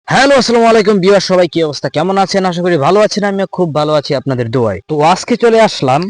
Hello, আসসালামু আলাইকুম viewer, সবাই কি অবস্থা, কেমন আছেন? আশা করি ভালো আছেন। আমিও খুব ভালো আছি আপনাদের দোয়ায়। তো আজকে চলে আসলাম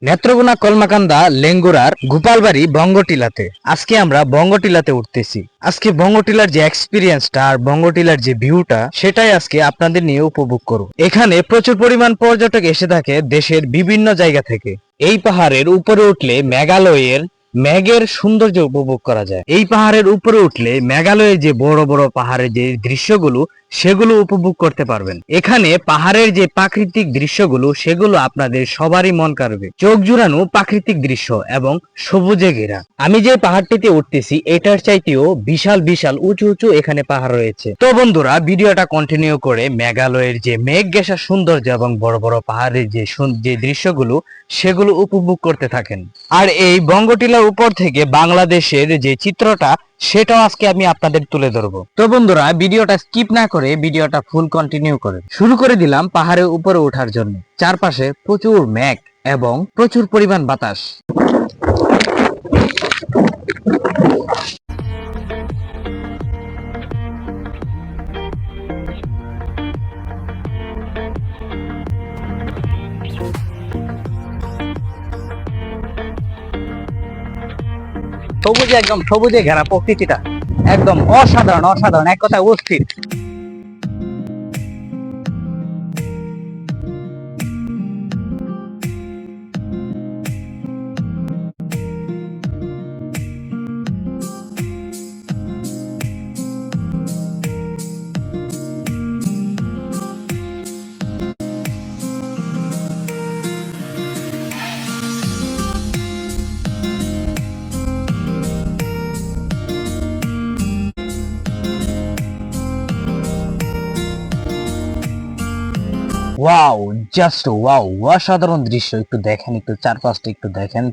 নেত্রকোনা কলমাকান্দা লেঙ্গুরার গোপালবাড়ি বঙ্গটিলাতে। আজকে আমরা বঙ্গটিলাতে উঠতেছি। আজকে বঙ্গটিলার যে এক্সপিরিয়েন্সটা আর বঙ্গটিলার যে ভিউটা, সেটাই আজকে আপনাদের নিয়ে উপভোগ করব। এখানে প্রচুর পরিমাণ পর্যটক এসে থাকে দেশের বিভিন্ন জায়গা থেকে। এই পাহাড়ের উপরে উঠলে মেঘালয়ের মেঘের সৌন্দর্য উপভোগ করা যায়। এই পাহাড়ের উপরে উঠলে মেঘালয়ের যে বড় বড় পাহাড়ের যে দৃশ্যগুলো, সেগুলো উপভোগ করতে পারবেন। এখানে পাহাড়ের যে প্রাকৃতিক দৃশ্যগুলো, সেগুলো আপনাদের সবারই মন কাড়বে। চোখ জুড়ানো প্রাকৃতিক দৃশ্য এবং সবুজে ঘেরা। আমি যে পাহাড়টিতে উঠতেছি, এটার চাইতেও বিশাল বিশাল উঁচু উঁচু এখানে পাহাড় রয়েছে। তো বন্ধুরা, ভিডিওটা কন্টিনিউ করে মেঘালয়ের যে মেঘ ঘেঁষা সৌন্দর্য এবং বড় বড় পাহাড়ের যে দৃশ্যগুলো, সেগুলো উপভোগ করতে থাকেন। আর এই বঙ্গটিলার উপর থেকে বাংলাদেশের যে চিত্রটা, সেটাও আজকে আমি আপনাদের তুলে ধরবো। তো বন্ধুরা, ভিডিওটা স্কিপ না করে ভিডিওটা ফুল কন্টিনিউ করেন। শুরু করে দিলাম পাহাড়ের উপরে ওঠার জন্য। চারপাশে প্রচুর মেঘ এবং প্রচুর পরিমাণ বাতাস। সবুজে একদম সবুজে ঘেরা প্রকৃতিটা একদম অসাধারণ অসাধারণ, এক কথায় অস্থির। ওয়াও, জাস্ট ওয়াও, অসাধারণ দৃশ্য। একটু দেখেন, একটু চারপাশটা একটু দেখেন।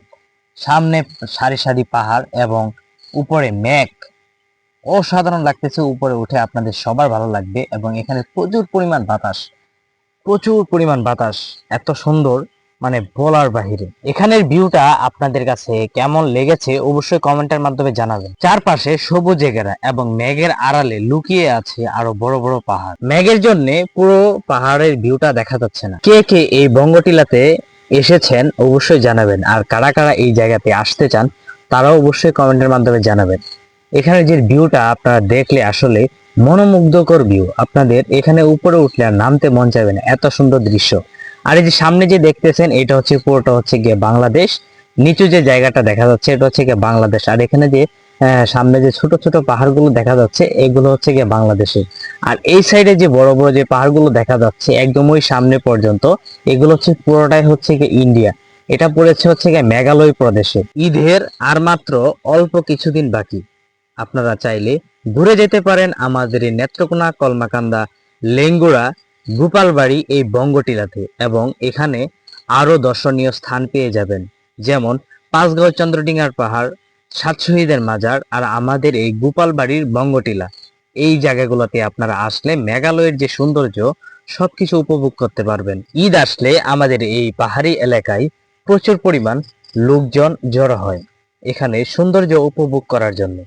সামনে সারি সারি পাহাড় এবং উপরে মেঘ, অসাধারণ লাগতেছে। উপরে উঠে আপনাদের সবার ভালো লাগবে। এবং এখানে প্রচুর পরিমাণ বাতাস, প্রচুর পরিমাণ বাতাস, এত সুন্দর, মানে বলার বাহিরে। এখানের ভিউটা আপনাদের কাছে কেমন লেগেছে অবশ্যই কমেন্টের মাধ্যমে জানাবেন। চারপাশে সবুজে ঘেরা এবং মেঘের আড়ালে লুকিয়ে আছে আরো বড় বড় পাহাড়। মেঘের জন্য পুরো পাহাড়ের ভিউটা দেখা যাচ্ছে না। কে কে এই বঙ্গটিলাতে এসেছেন অবশ্যই জানাবেন। আর কারা কারা এই জায়গাতে আসতে চান, তারাও অবশ্যই কমেন্টের মাধ্যমে জানাবেন। এখানে যে ভিউটা আপনারা দেখলে আসলে মনোমুগ্ধকর ভিউ। আপনাদের এখানে উপরে উঠলে আর নামতে মন চাইবে না, এত সুন্দর দৃশ্য। আর এই যে সামনে যে দেখতেছেন, এটা হচ্ছে পুরোটা হচ্ছে গিয়ে বাংলাদেশ। নিচু যে জায়গাটা দেখা যাচ্ছে, এটা হচ্ছে গিয়ে বাংলাদেশ। আর এখানে যে সামনে যে ছোট ছোট পাহাড়গুলো দেখা যাচ্ছে, এগুলো হচ্ছে গিয়ে বাংলাদেশে। আর এই সাইডে যে বড় বড় যে পাহাড়গুলো দেখা যাচ্ছে একদম ওই সামনে পর্যন্ত, এগুলো হচ্ছে পুরোটাই হচ্ছে গিয়ে ইন্ডিয়া। এটা পড়েছে হচ্ছে গিয়ে মেঘালয় প্রদেশে। ঈদের আর মাত্র অল্প কিছুদিন বাকি। আপনারা চাইলে ঘুরে যেতে পারেন আমাদের এই নেত্রকোনা কলমাকান্দা লেঙ্গুড়া গোপালবাড়ি এই বঙ্গটিলাতে। এবং এখানে আরো দর্শনীয় স্থান পেয়ে যাবেন, যেমন পাঁচগাঁও চন্দ্রডিঙ্গার পাহাড়, সাত শহীদের মাজার, আর আমাদের এই গোপালবাড়ির বঙ্গটিলা। এই জায়গাগুলোতে আপনারা আসলে মেঘালয়ের যে সৌন্দর্য, সবকিছু উপভোগ করতে পারবেন। ঈদ আসলে আমাদের এই পাহাড়ি এলাকায় প্রচুর পরিমাণ লোকজন জড়ো হয় এখানে সৌন্দর্য উপভোগ করার জন্য।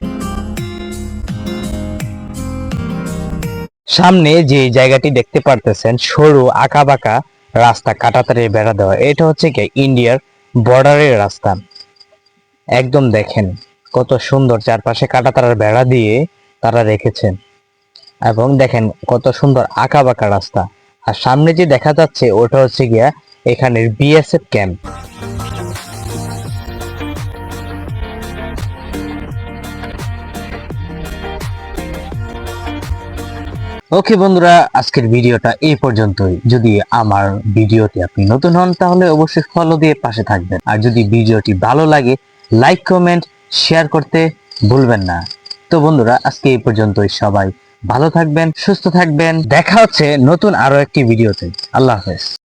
সামনে যে জায়গাটি দেখতে পারতেছেন, সরু আঁকা বাঁকা রাস্তা, কাঁটাতারের বেড়া দেওয়া, এটা হচ্ছে কি ইন্ডিয়ার বর্ডারের রাস্তা। একদম দেখেন কত সুন্দর, চারপাশে কাঁটাতারের বেড়া দিয়ে তারা রেখেছেন। এবং দেখেন কত সুন্দর আঁকা বাঁকা রাস্তা। আর সামনে যে দেখা যাচ্ছে, ওটা হচ্ছে গিয়া এখানের বিএসএফ ক্যাম্প। ওকে বন্ধুরা, আজকের ভিডিওটা এই পর্যন্তই। যদি আমার ভিডিওতে আপনি নতুন হন, তাহলে অবশ্যই ফলো দিয়ে পাশে থাকবেন। আর যদি ভিডিওটি ভালো লাগে, লাইক কমেন্ট শেয়ার করতে ভুলবেন না। তো বন্ধুরা, আজকে এই পর্যন্তই। সবাই ভালো থাকবেন, সুস্থ থাকবেন। দেখা হচ্ছে নতুন আরো একটি ভিডিওতে। আল্লাহ হাফেজ।